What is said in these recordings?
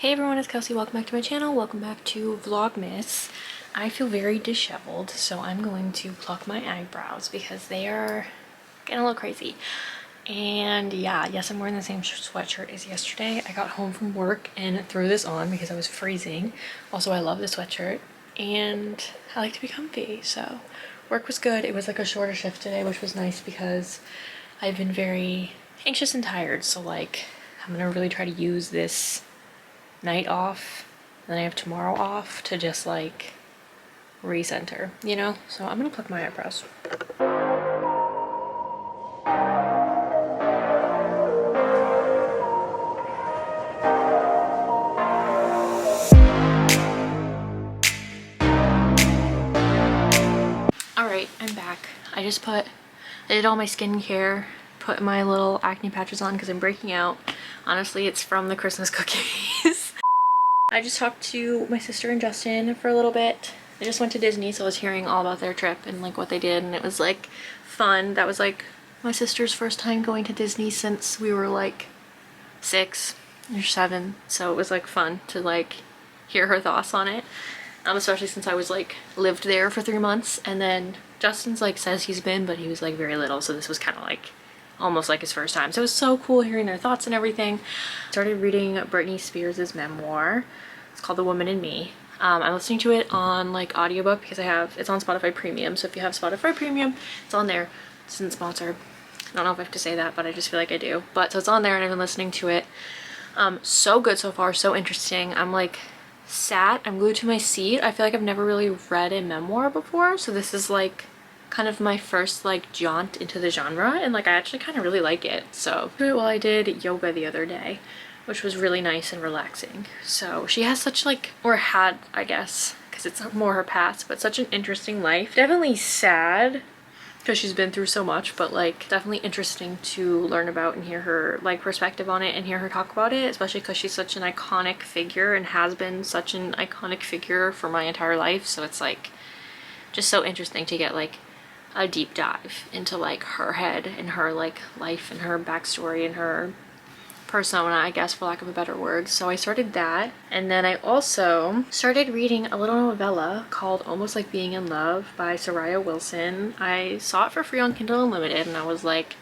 Hey everyone, it's Kelsey. Welcome back to my channel. Welcome back to Vlogmas. I feel very disheveled, so I'm going to pluck my eyebrows because they are getting a little crazy. And yeah, yes, I'm wearing the same sweatshirt as yesterday. I got home from work and threw this on because I was freezing. Also, I love the sweatshirt and I like to be comfy, so work was good. It was like a shorter shift today, which was nice because I've been very anxious and tired, so like I'm gonna really try to use this night off, then I have tomorrow off to just like recenter, you know? So I'm gonna pluck my eyebrows. Alright, I'm back. I did all my skincare, put my little acne patches on because I'm breaking out. Honestly, it's from the Christmas cookies. I just talked to my sister and Justin for a little bit. They just went to Disney, so I was hearing all about their trip and like what they did, and it was like fun. That was like my sister's first time going to Disney since we were like 6 or 7, so it was like fun to like hear her thoughts on it. Especially since I was like lived there for 3 months, and then Justin's like says he's been, but he was like very little, so this was kind of like almost like his first time. So it was so cool hearing their thoughts and everything. Started reading Britney Spears' memoir. It's called The Woman in Me. I'm listening to it on like audiobook because it's on Spotify Premium. So if you have Spotify Premium, it's on there. It isn't sponsored. I don't know if I have to say that, but I just feel like I do. But so it's on there and I've been listening to it. So good so far, so interesting. I'm like I'm glued to my seat. I feel like I've never really read a memoir before, so this is like kind of my first like jaunt into the genre, and like I actually kind of really like it. So well, I did yoga the other day, which was really nice and relaxing. So she has such like, or had, I guess, because it's more her past, but such an interesting life. Definitely sad because she's been through so much, but like definitely interesting to learn about and hear her like perspective on it and hear her talk about it, especially because she's such an iconic figure and has been such an iconic figure for my entire life. So it's like just so interesting to get like a deep dive into like her head and her like life and her backstory and her persona, I guess, for lack of a better word. So I started that, and then I also started reading a little novella called Almost Like Being in Love by Soraya Wilson. I saw it for free on Kindle Unlimited and I was like,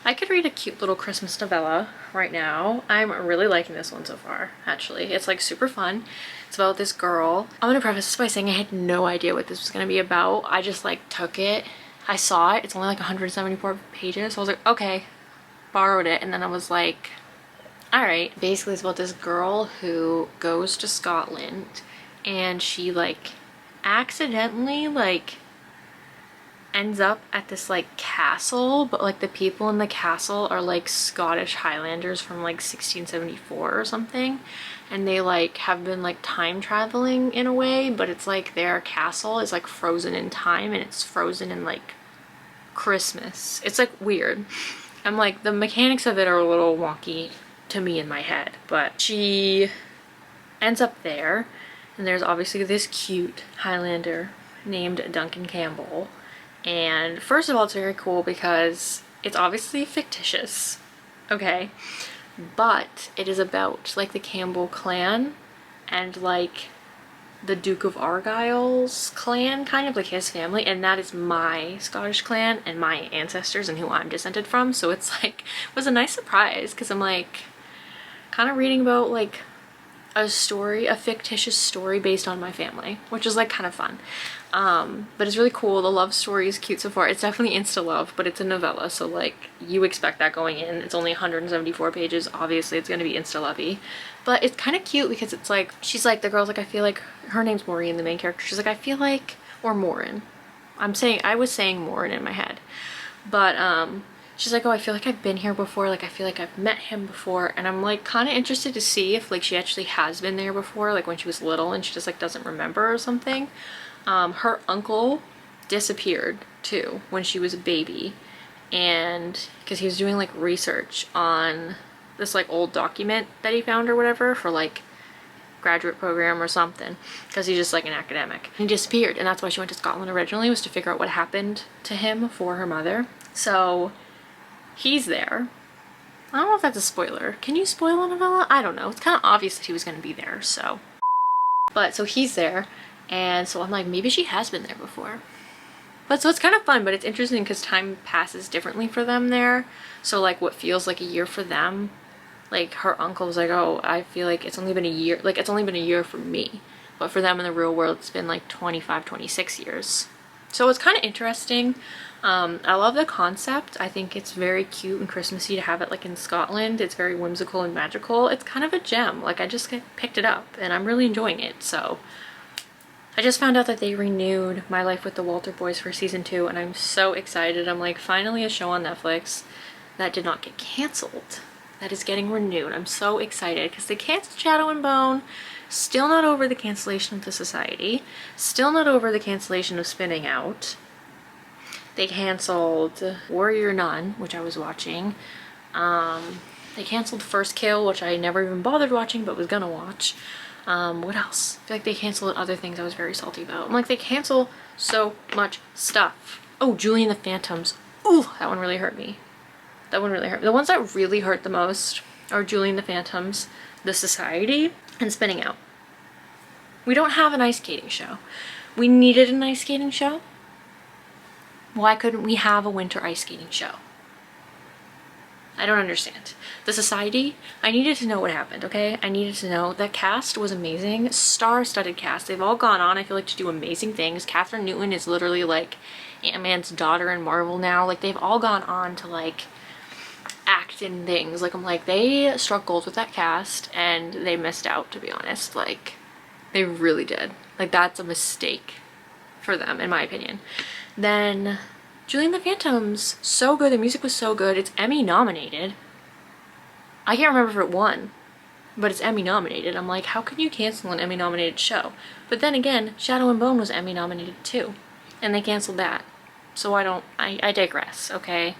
I could read a cute little Christmas novella right now. I'm really liking this one so far, actually. It's like super fun. It's about this girl. I'm gonna preface this by saying I had no idea what this was gonna be about. I just like took it. I saw it. It's only like 174 pages. So I was like, okay, borrowed it. And then I was like, all right. Basically it's about this girl who goes to Scotland and she like accidentally like ends up at this like castle, but like the people in the castle are like Scottish Highlanders from like 1674 or something, and they like have been like time traveling in a way, but it's like their castle is like frozen in time and it's frozen in like Christmas. It's like weird. I'm like, the mechanics of it are a little wonky to me in my head, but she ends up there and there's obviously this cute Highlander named Duncan Campbell. And first of all, it's very cool because it's obviously fictitious, okay, but it is about like the Campbell clan and like the Duke of Argyll's clan, kind of like his family, and that is my Scottish clan and my ancestors and who I'm descended from. So it's like, it was a nice surprise because I'm like kind of reading about like a fictitious story based on my family, which is like kind of fun. But it's really cool. The love story is cute so far. It's definitely insta love, but it's a novella, so like you expect that going in. It's only 174 pages. Obviously it's gonna be insta lovey, but it's kind of cute because it's like, she's like, the girl's like, I feel like, her name's Maureen, the main character. She's like, I feel like, or Morin. I was saying Morin in my head, but she's like, oh, I feel like I've been here before, like I feel like I've met him before, and I'm like kind of interested to see if like she actually has been there before, like when she was little and she just like doesn't remember or something. Her uncle disappeared too when she was a baby, and because he was doing like research on this like old document that he found or whatever for like graduate program or something, because he's just like an academic. He disappeared, and that's why she went to Scotland originally, was to figure out what happened to him for her mother. So he's there, I don't know if that's a spoiler. Can you spoil a novella? I don't know. It's kind of obvious that he was going to be there, so. But so he's there, and so I'm like, maybe she has been there before. But so it's kind of fun, but it's interesting because time passes differently for them there. So like what feels like a year for them, like her uncle was like, oh, I feel like it's only been a year, like it's only been a year for me. But for them in the real world, it's been like 25, 26 years. So it's kind of interesting. I love the concept. I think it's very cute and Christmassy to have it like in Scotland. It's very whimsical and magical. It's kind of a gem. Like I just picked it up and I'm really enjoying it. So I just found out that they renewed My Life with the Walter Boys for season 2 and I'm so excited. I'm like, finally a show on Netflix that did not get canceled. That is getting renewed. I'm so excited because they canceled Shadow and Bone. Still not over the cancellation of The Society. Still not over the cancellation of Spinning Out. They canceled Warrior Nun, which I was watching. They canceled First Kill, which I never even bothered watching but was gonna watch. What else? I feel like they canceled other things I was very salty about. I'm like, they cancel so much stuff. Oh, Julie and the Phantoms. Ooh, that one really hurt me. That one really hurt me. The ones that really hurt the most are Julie and the Phantoms, The Society, and Spinning Out. We don't have an ice skating show. We needed an ice skating show. Why couldn't we have a winter ice skating show? I don't understand. The Society, I needed to know what happened, okay? I needed to know. That cast was amazing. Star-studded cast. They've all gone on, I feel like, to do amazing things. Catherine Newton is literally like Ant-Man's daughter in Marvel now. Like, they've all gone on to like act in things. Like, I'm like, they struck gold with that cast and they missed out, to be honest. Like, they really did. Like, that's a mistake for them, in my opinion. Then Julie and the Phantoms, so good. The music was so good. It's Emmy nominated. I can't remember if it won, but it's Emmy nominated. I'm like, how can you cancel an Emmy nominated show? But then again, Shadow and Bone was Emmy nominated too, and they canceled that. So I digress, okay?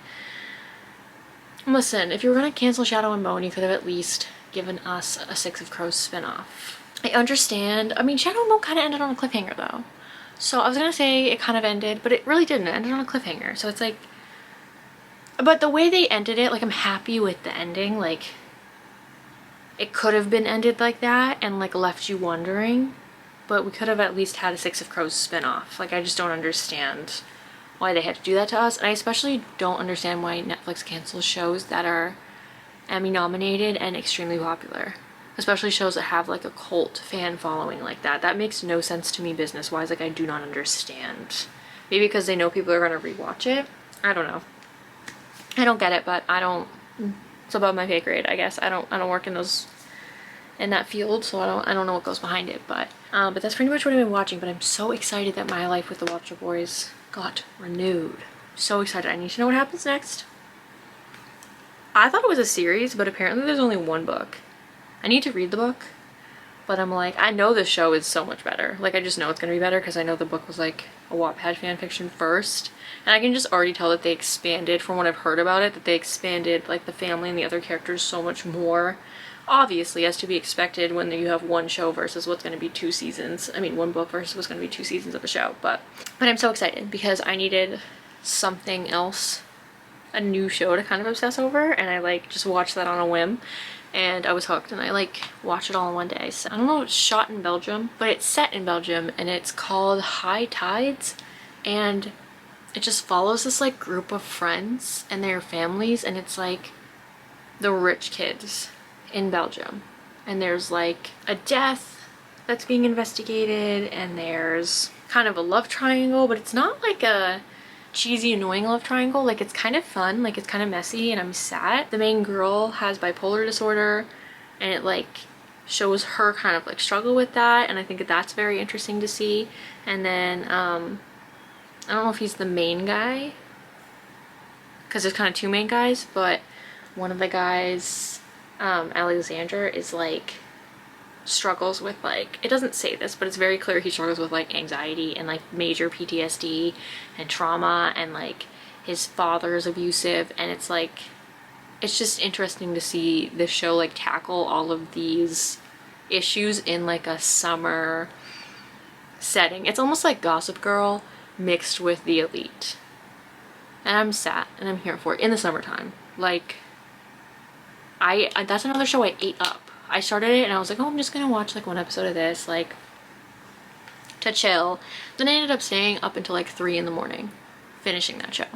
Listen, if you were gonna cancel Shadow and Bone, you could have at least given us a Six of Crows spinoff. I understand. I mean, Shadow and Bone kind of ended on a cliffhanger though. So I was gonna say it kind of ended, but it really didn't. It ended on a cliffhanger. So it's like, but the way they ended it, like, I'm happy with the ending. Like, it could have been ended like that and like left you wondering, but we could have at least had a Six of Crows spinoff. Like, I just don't understand why they had to do that to us. And I especially don't understand why Netflix cancels shows that are Emmy nominated and extremely popular. Especially shows that have like a cult fan following like that. That makes no sense to me business wise. Like, I do not understand. Maybe because they know people are gonna rewatch it. I don't know. I don't get it, but I don't, it's above my pay grade, I guess. I don't work in that field, so I don't know what goes behind it, but that's pretty much what I've been watching. But I'm so excited that My Life with the Walter Boys got renewed. So excited. I need to know what happens next. I thought it was a series, but apparently there's only one book. I need to read the book, but I'm like, I know this show is so much better. Like, I just know it's gonna be better because I know the book was like a Wattpad fanfiction first, and I can just already tell that they expanded, from what I've heard about it, that they expanded like the family and the other characters so much more. Obviously, as to be expected when you have one show versus what's going to be 2 seasons. I mean, one book versus what's going to be 2 seasons of a show. But I'm so excited because I needed something else, a new show to kind of obsess over, and I like just watched that on a whim. And I was hooked, and I like watched it all in one day. So I don't know, it's shot in Belgium, but it's set in Belgium, and it's called High Tides, and it just follows this like group of friends and their families, and it's like the rich kids in Belgium, and there's like a death that's being investigated, and there's kind of a love triangle, but it's not like a cheesy annoying love triangle. Like, it's kind of fun, like it's kind of messy, and I'm sad. The main girl has bipolar disorder, and it like shows her kind of like struggle with that, and I think that's very interesting to see. And then I don't know if he's the main guy because there's kind of 2 main guys, but one of the guys, Alexander, is like struggles with like, it doesn't say this, but it's very clear he struggles with like anxiety and like major PTSD and trauma, and like his father is abusive, and it's like, it's just interesting to see this show like tackle all of these issues in like a summer setting. It's almost like Gossip Girl mixed with The Elite, and I'm sad and I'm here for it in the summertime. Like, that's another show I ate up. I started it and I was like, oh, I'm just gonna watch like one episode of this, like to chill. Then I ended up staying up until like 3 in the morning finishing that show.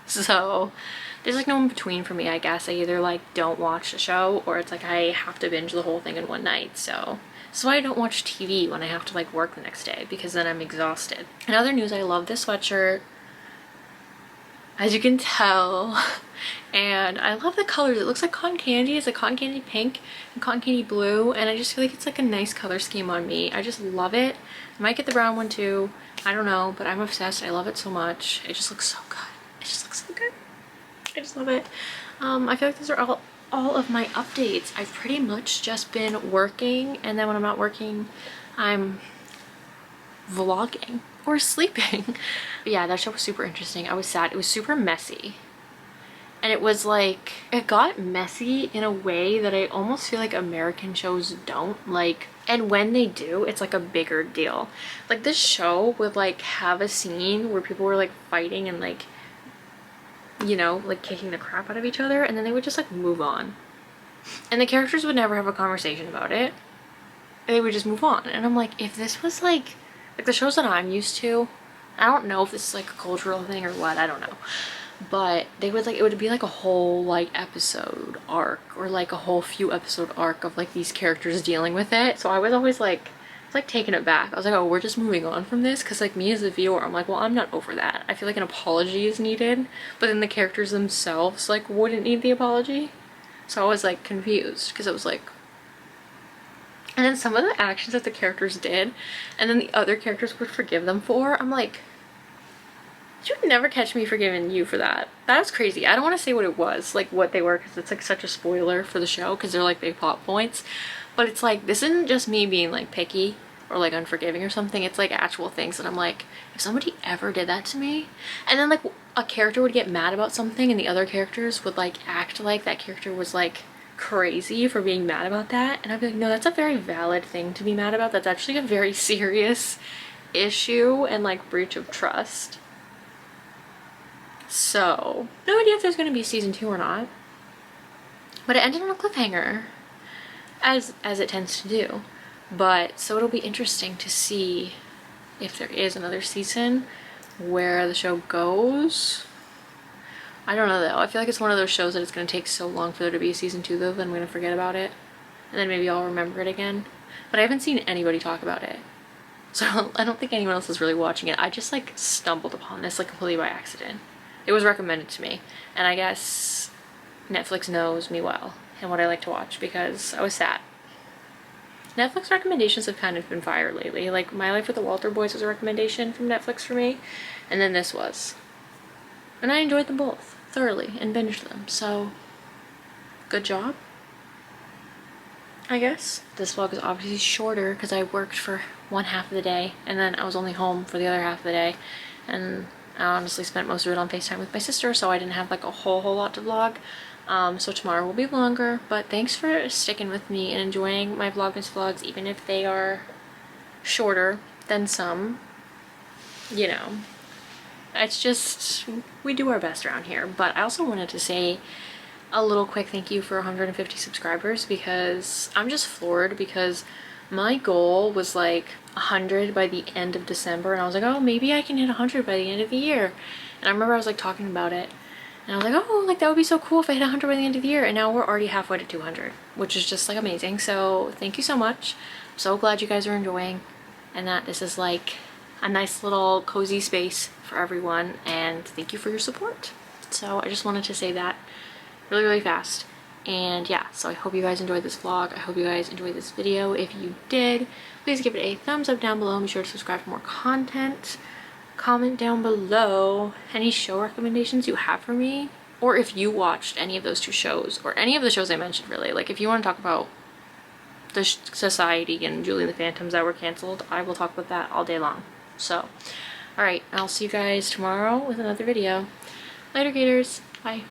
So there's like no in between for me, I guess. I either like don't watch the show or it's like I have to binge the whole thing in one night. So that's why I don't watch TV when I have to like work the next day, because then I'm exhausted. In other news, I love this sweatshirt, as you can tell, and I love the colors. It looks like cotton candy. It's like cotton candy pink and cotton candy blue, and I just feel like it's like a nice color scheme on me. I just love it. I might get the brown one too, I don't know, but I'm obsessed. I love it so much. It just looks so good. It just looks so good. I just love it. I feel like those are all of my updates. I've pretty much just been working, and then when I'm not working, I'm vlogging or sleeping. But yeah, that show was super interesting. I was sad. It was super messy. And it was like, it got messy in a way that I almost feel like American shows don't. Like, and when they do, it's like a bigger deal. Like this show would like have a scene where people were like fighting and like, you know, like kicking the crap out of each other, and then they would just like move on. And the characters would never have a conversation about it. They would just move on. And I'm like, if this was like the shows that I'm used to, I don't know if this is like a cultural thing or what, I don't know. But they would like, it would be like a whole like episode arc or like a whole few episode arc of like these characters dealing with it. So I was always like, like taken aback. I was like, oh, we're just moving on from this? Because like me as a viewer, I'm like, well, I'm not over that. I feel like an apology is needed, but then the characters themselves like wouldn't need the apology. So I was like confused, because it was like, and then some of the actions that the characters did and then the other characters would forgive them for, I'm like, you would never catch me forgiving you for that. That was crazy. I don't want to say what it was, like what they were, because it's like such a spoiler for the show, because they're like big plot points. But it's like, this isn't just me being like picky or like unforgiving or something. It's like actual things that I'm like, if somebody ever did that to me, and then like a character would get mad about something and the other characters would like act like that character was like crazy for being mad about that, and I'd be like, no, that's a very valid thing to be mad about. That's actually a very serious issue and like breach of trust. So no idea if there's going to be season 2 or not, but it ended on a cliffhanger, as it tends to do. But so it'll be interesting to see if there is another season, where the show goes. I don't know though. I feel like it's one of those shows that it's going to take so long for there to be a season 2 though, that I'm going to forget about it, and then maybe I'll remember it again. But I haven't seen anybody talk about it, so I don't think anyone else is really watching it. I just like stumbled upon this like completely by accident. It was recommended to me, and I guess Netflix knows me well and what I like to watch, because I was sad. Netflix recommendations have kind of been fire lately. Like My Life with the Walter Boys was a recommendation from Netflix for me, and then this was. And I enjoyed them both thoroughly and binged them, so good job, I guess. This vlog is obviously shorter because I worked for one half of the day, and then I was only home for the other half of the day, and I honestly spent most of it on FaceTime with my sister, so I didn't have like a whole lot to vlog. So tomorrow will be longer, but thanks for sticking with me and enjoying my vlogmas vlogs, even if they are shorter than some, you know. It's just, we do our best around here. But I also wanted to say a little quick thank you for 150 subscribers, because I'm just floored, because my goal was like 100 by the end of December, and I was like, oh, maybe I can hit 100 by the end of the year. And I remember I was like talking about it, and I was like, oh, like that would be so cool if I hit 100 by the end of the year. And now we're already halfway to 200, which is just like amazing. So thank you so much. I'm so glad you guys are enjoying, and that this is like a nice little cozy space for everyone, and thank you for your support. So I just wanted to say that really fast. And yeah, so I hope you guys enjoyed this vlog. I hope you guys enjoyed this video. If you did, please give it a thumbs up down below, and be sure to subscribe for more content. Comment down below any show recommendations you have for me, or if you watched any of those 2 shows, or any of the shows I mentioned really. Like if you want to talk about the Society and Julie and the Phantoms that were canceled, I will talk about that all day long. So alright, I'll see you guys tomorrow with another video. Later, Gators. Bye.